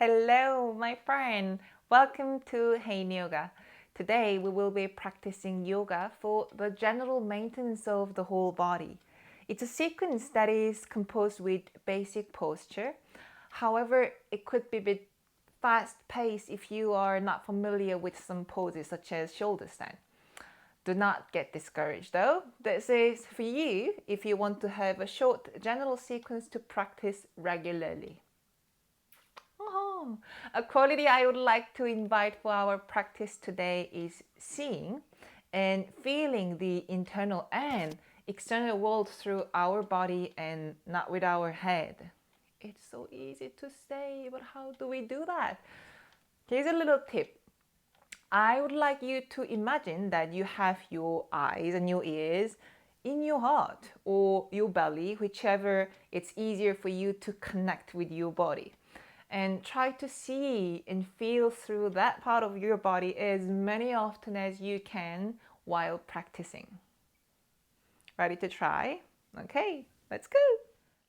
Hello, my friend. Welcome to Haein Yoga. Today we will be practicing yoga for the general maintenance of the whole body. It's a sequence that is composed with basic posture. However, it could be a bit fast paced if you are not familiar with some poses such as shoulder stand. Do not get discouraged though. This is for you if you want to have a short general sequence to practice regularly. A quality I would like to invite for our practice today is seeing and feeling the internal and external world through our body and not with our head. It's so easy to say, but how do we do that? Here's a little tip. I would like you to imagine that you have your eyes and your ears in your heart or your belly, whichever it's easier for you to connect with your body. And try to see and feel through that part of your body as many often as you can while practicing. Ready to try? Okay, let's go.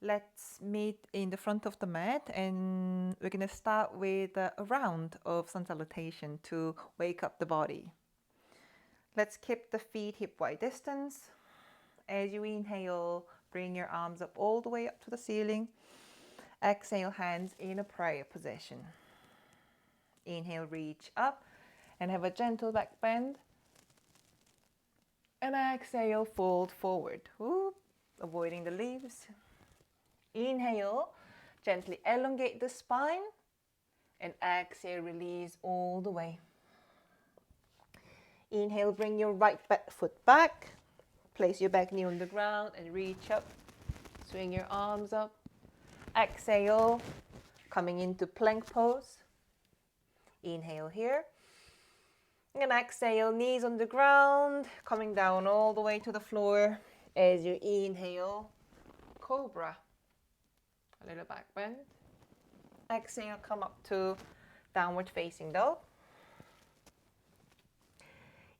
Let's meet in the front of the mat and we're going to start with a round of sun salutation to wake up the body. Let's keep the feet hip wide distance. As you inhale, bring your arms up all the way up to the ceiling. Exhale, hands in a prayer position. Inhale, reach up and have a gentle back bend. And exhale, fold forward. Whoop, avoiding the leaves. Inhale, gently elongate the spine. And exhale, release all the way. Inhale, bring your right foot back. Place your back knee on the ground and reach up. Swing your arms up. Exhale, coming into plank pose. Inhale here. And exhale, knees on the ground, coming down all the way to the floor. As you inhale, cobra. A little back bend. Exhale, come up to downward facing dog.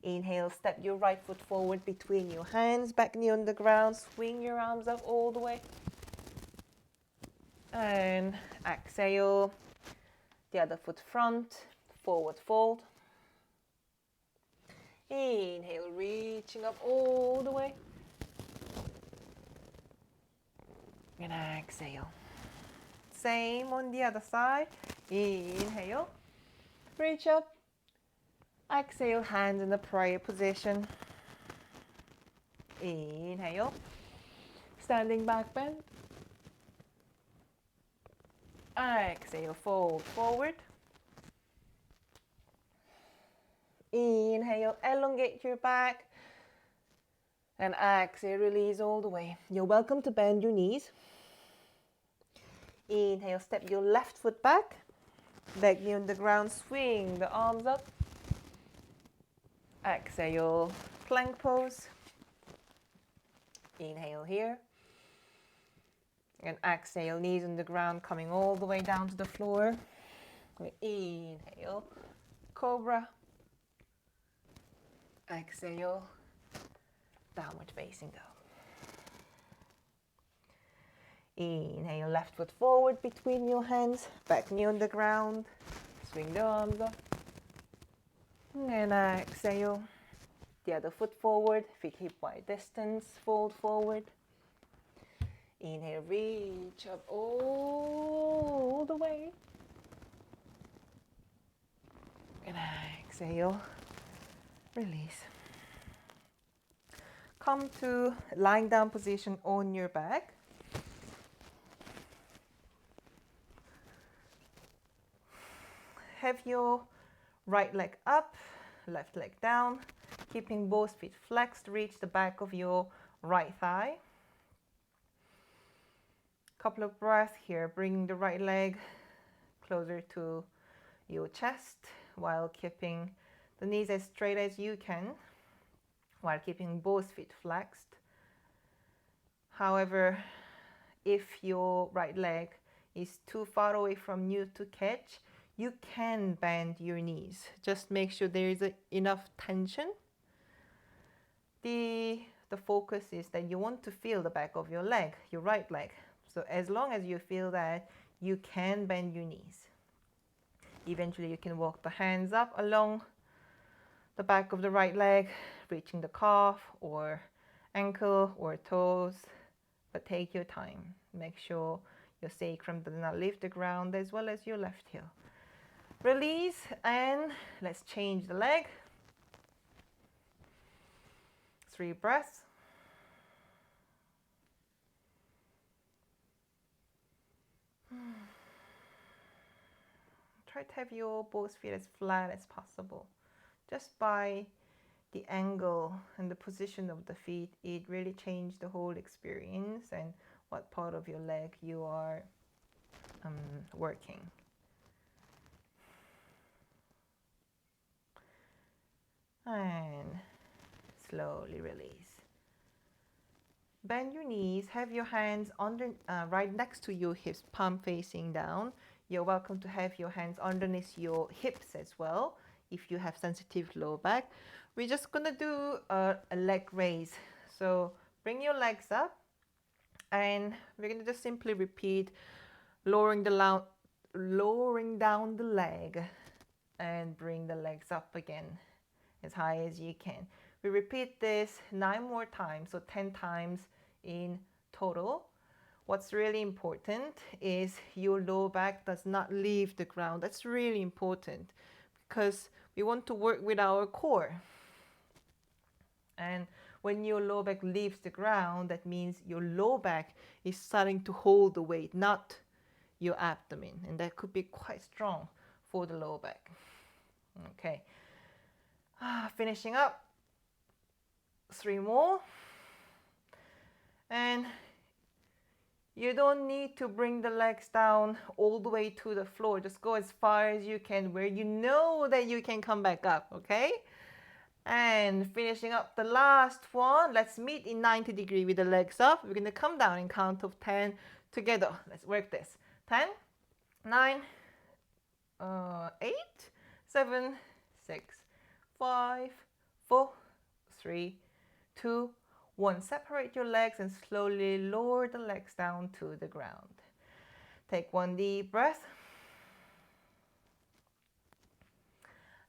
Inhale, step your right foot forward between your hands, back knee on the ground, swing your arms up all the way. And exhale, the other foot front, forward fold. Inhale, reaching up all the way. And exhale. Same on the other side. Inhale, reach up. Exhale, hands in the prayer position. Inhale, standing back bend. Exhale, fold forward. Inhale, elongate your back. And exhale, release all the way. You're welcome to bend your knees. Inhale, step your left foot back. Back knee on the ground, swing the arms up. Exhale, plank pose. Inhale here. And exhale, knees on the ground, coming all the way down to the floor. Inhale, cobra. Exhale, downward facing dog. Inhale, left foot forward between your hands, back knee on the ground, swing the arms up. And exhale, the other foot forward, feet hip wide distance, fold forward. Inhale, reach up all the way. And exhale, release. Come to lying down position on your back. Have your right leg up, left leg down, keeping both feet flexed. Reach the back of your right thigh. Couple of breaths here, bringing the right leg closer to your chest while keeping the knees as straight as you can, while keeping both feet flexed. However, if your right leg is too far away from you to catch, you can bend your knees. Just make sure there is enough tension. The focus is that you want to feel the back of your leg, your right leg. So as long as you feel that, you can bend your knees. Eventually you can walk the hands up along the back of the right leg, reaching the calf or ankle or toes, but take your time. Make sure your sacrum does not leave the ground, as well as your left heel. Release, and let's change the leg. 3 breaths. Try to have your both feet as flat as possible. Just by the angle and the position of the feet, it really changed the whole experience and what part of your leg you are working. And slowly release. Bend your knees, have your hands right next to your hips, palm facing down. You're welcome to have your hands underneath your hips as well if you have sensitive low back. We're just gonna do a leg raise. So bring your legs up, and we're gonna just simply repeat lowering down the leg and bring the legs up again as high as you can. We repeat this 9 more times, so 10 times in total. What's really important is your low back does not leave the ground. That's really important because we want to work with our core. And when your low back leaves the ground, that means your low back is starting to hold the weight, not your abdomen. And that could be quite strong for the low back. Okay. Finishing up. 3 more. And you don't need to bring the legs down all the way to the floor. Just go as far as you can where you know that you can come back up, okay? And finishing up the last one. Let's meet in 90 degrees with the legs up. We're going to come down in count of 10 together. Let's work this. 10, 9, 8, 7, 6, 5, 4, 3, 2, 1. Separate your legs and slowly lower the legs down to the ground. Take 1 deep breath.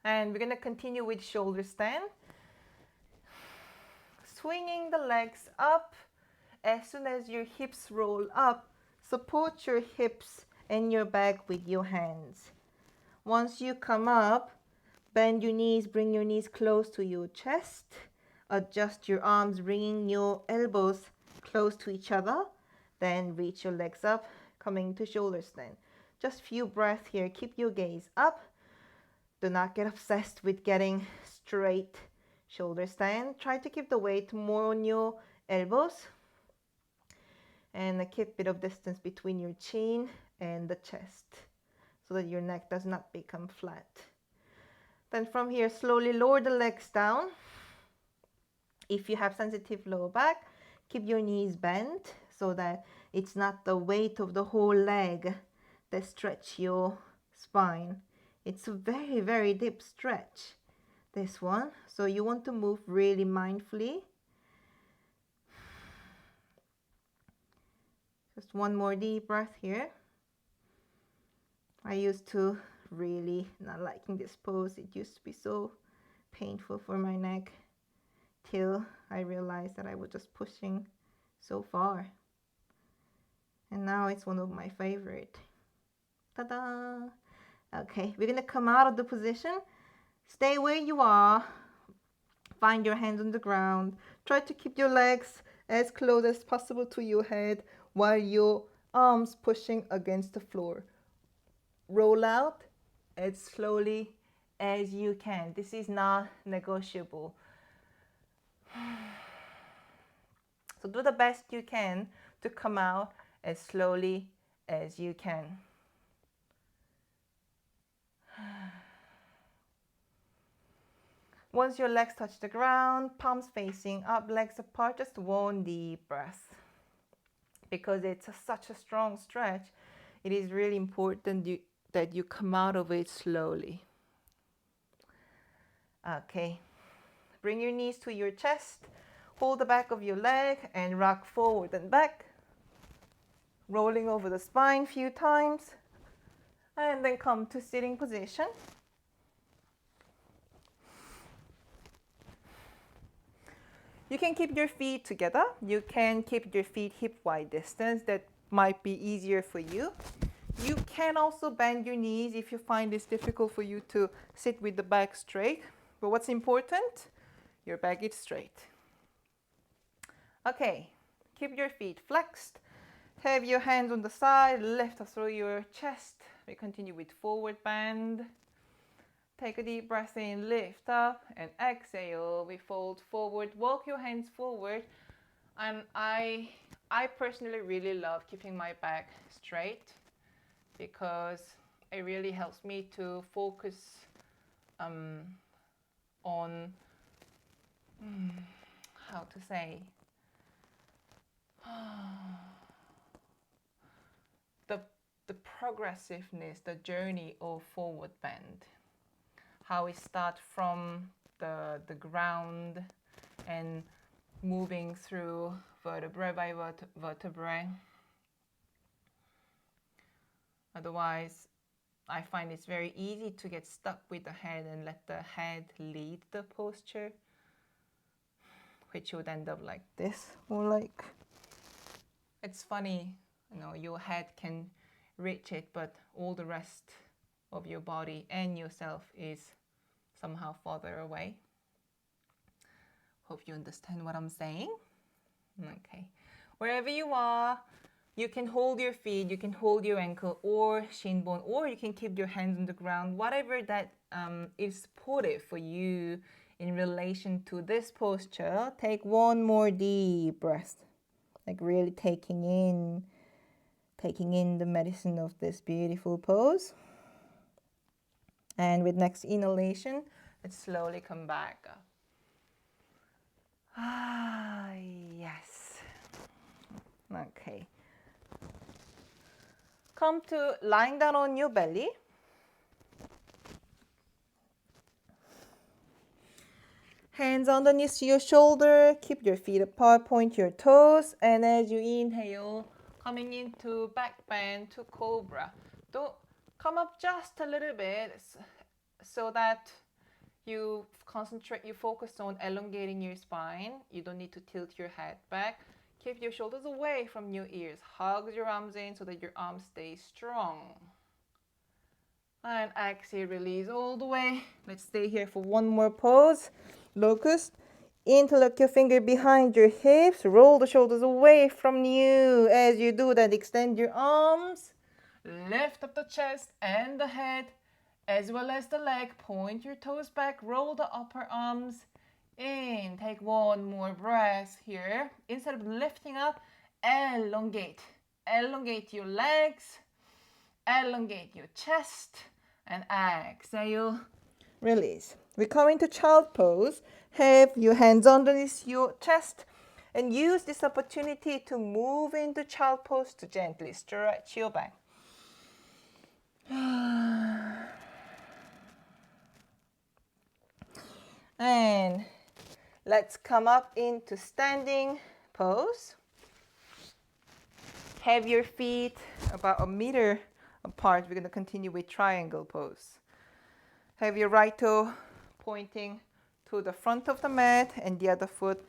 And we're going to continue with shoulder stand. Swinging the legs up. As soon as your hips roll up, support your hips and your back with your hands. Once you come up, bend your knees, bring your knees close to your chest. Adjust your arms, bringing your elbows close to each other. Then reach your legs up, coming to shoulder stand. Just few breaths here. Keep your gaze up. Do not get obsessed with getting straight shoulder stand. Try to keep the weight more on your elbows. And keep a bit of distance between your chin and the chest so that your neck does not become flat. Then from here, slowly lower the legs down. If you have sensitive low back, keep your knees bent so that it's not the weight of the whole leg that stretch your spine. It's a very, very deep stretch, this one. So you want to move really mindfully. Just 1 more deep breath here. I used to really not liking this pose. It used to be so painful for my neck till I realized that I was just pushing so far. And now it's one of my favorite. Ta-da! Okay, we're gonna come out of the position. Stay where you are. Find your hands on the ground. Try to keep your legs as close as possible to your head while your arms pushing against the floor. Roll out as slowly as you can. This is not negotiable. So do the best you can to come out as slowly as you can. Once your legs touch the ground, palms facing up, legs apart, just 1 deep breath. Because it's such a strong stretch, it is really important that you come out of it slowly. Okay, bring your knees to your chest, hold the back of your leg and rock forward and back, rolling over the spine a few times. And then come to sitting position. You can keep your feet together. You can keep your feet hip-wide distance. That might be easier for you. You can also bend your knees if you find it's difficult for you to sit with the back straight. But what's important? Your back is straight. Okay, keep your feet flexed. Have your hands on the side, lift up through your chest. We continue with forward bend. Take a deep breath in, lift up, and exhale. We fold forward, walk your hands forward. And I personally really love keeping my back straight because it really helps me to focus on how to say the progressiveness, the journey of forward bend. How we start from the ground and moving through vertebrae by vertebrae. Otherwise, I find it's very easy to get stuck with the head and let the head lead the posture, which would end up like this, or like, it's funny, you know, your head can reach it, but all the rest of your body and yourself is somehow farther away. Hope you understand what I'm saying. Okay, wherever you are, you can hold your feet, you can hold your ankle or shin bone, or you can keep your hands on the ground, whatever that is supportive for you in relation to this posture. Take one more deep breath, like really taking in the medicine of this beautiful pose. And with next inhalation, let's slowly come back up. Ah, yes. Okay. Come to lying down on your belly. Hands underneath your shoulder. Keep your feet apart, point your toes. And as you inhale, coming into back bend to cobra. Don't come up just a little bit so that you concentrate, you focus on elongating your spine. You don't need to tilt your head back. Keep your shoulders away from your ears. Hug your arms in so that your arms stay strong. And exhale, release all the way. Let's stay here for one more pose. Locust. Interlock your finger behind your hips. Roll the shoulders away from you. As you do that, extend your arms. Lift up the chest and the head, as well as the leg. Point your toes back. Roll the upper arms in. Take one more breath here. Instead of lifting up, elongate. Elongate your legs. Elongate your chest. And exhale. Release. We come into child pose. Have your hands underneath your chest. And use this opportunity to move into child pose to gently stretch your back. And let's come up into standing pose. Have your feet about a meter apart. We're going to continue with triangle pose. Have your right toe pointing to the front of the mat and the other foot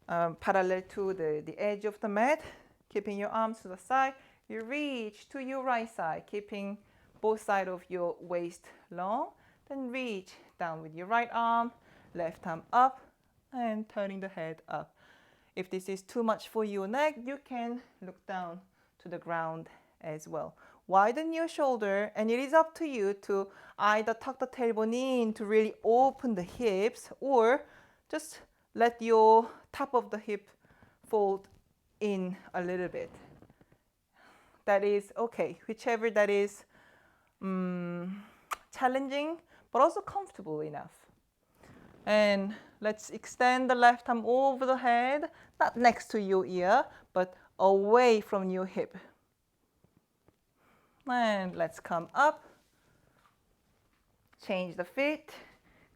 parallel to the edge of the mat. Keeping your arms to the side. You reach to your right side, keeping both sides of your waist long. Then reach down with your right arm, left arm up, and turning the head up. If this is too much for your neck, you can look down to the ground as well. Widen your shoulder, and it is up to you to either tuck the tailbone in to really open the hips, or just let your top of the hip fold in a little bit. That is okay, whichever that is challenging, but also comfortable enough. And let's extend the left arm over the head, not next to your ear, but away from your hip. And let's come up, change the feet,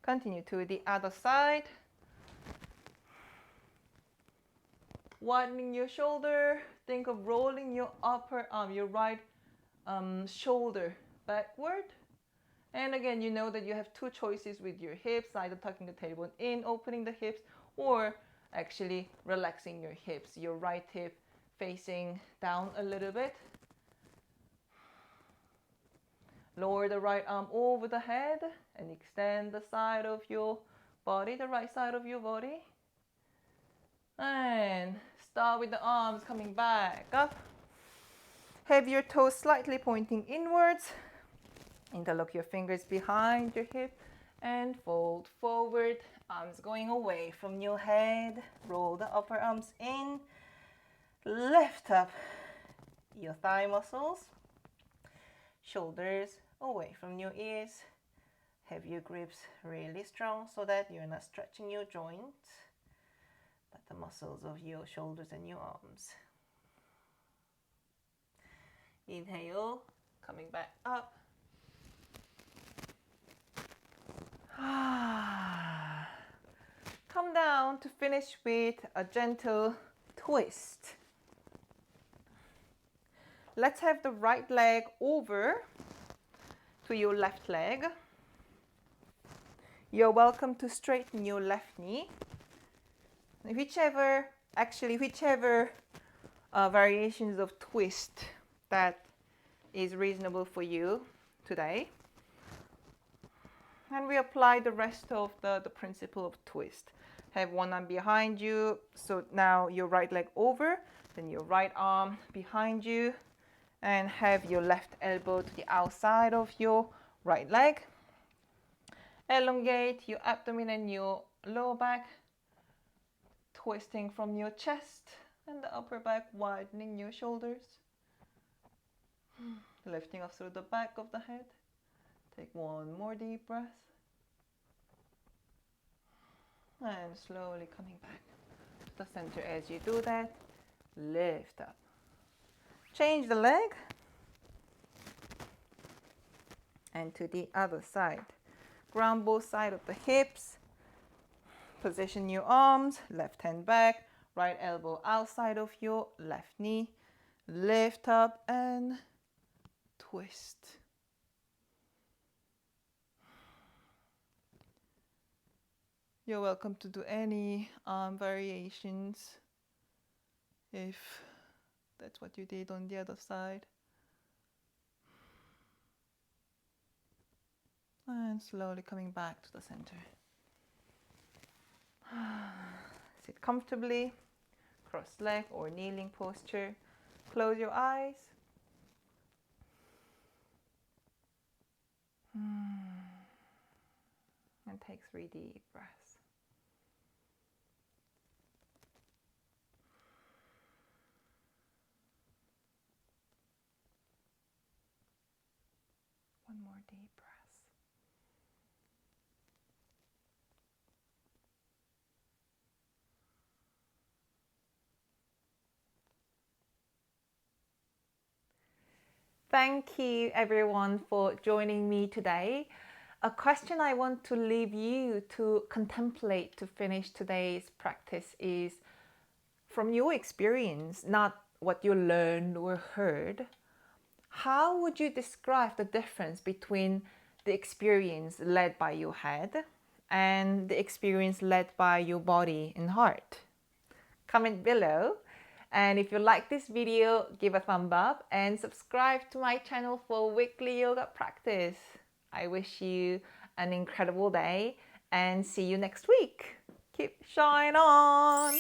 continue to the other side. Widening your shoulder, think of rolling your upper arm, your right shoulder backward. And again, you know that you have two choices with your hips, either tucking the tailbone in, opening the hips, or actually relaxing your hips. Your right hip facing down a little bit. Lower the right arm over the head and extend the side of your body, the right side of your body. And start with the arms coming back up. Have your toes slightly pointing inwards. Interlock your fingers behind your hip and fold forward. Arms going away from your head. Roll the upper arms in. Lift up your thigh muscles. Shoulders away from your ears. Have your grips really strong so that you're not stretching your joints, but the muscles of your shoulders and your arms. Inhale, coming back up. Come down to finish with a gentle twist. Let's have the right leg over to your left leg. You're welcome to straighten your left knee. Whichever variations of twist that is reasonable for you today. And we apply the rest of the principle of twist. Have one arm behind you, so now your right leg over, then your right arm behind you, and have your left elbow to the outside of your right leg. Elongate your abdomen and your lower back, twisting from your chest and the upper back, widening your shoulders. Lifting up through the back of the head. Take one more deep breath. And slowly coming back to the center as you do that. Lift up. Change the leg. And to the other side. Ground both sides of the hips. Position your arms. Left hand back. Right elbow outside of your left knee. Lift up and twist. You're welcome to do any arm variations if that's what you did on the other side. And slowly coming back to the center. Sit comfortably, cross leg or kneeling posture. Close your eyes. And take 3 deep breaths. One more deep breath. Thank you everyone for joining me today. A question I want to leave you to contemplate to finish today's practice is, from your experience, not what you learned or heard, how would you describe the difference between the experience led by your head and the experience led by your body and heart? Comment below. And if you like this video, give a thumb up and subscribe to my channel for weekly yoga practice. I wish you an incredible day and see you next week. Keep shine on!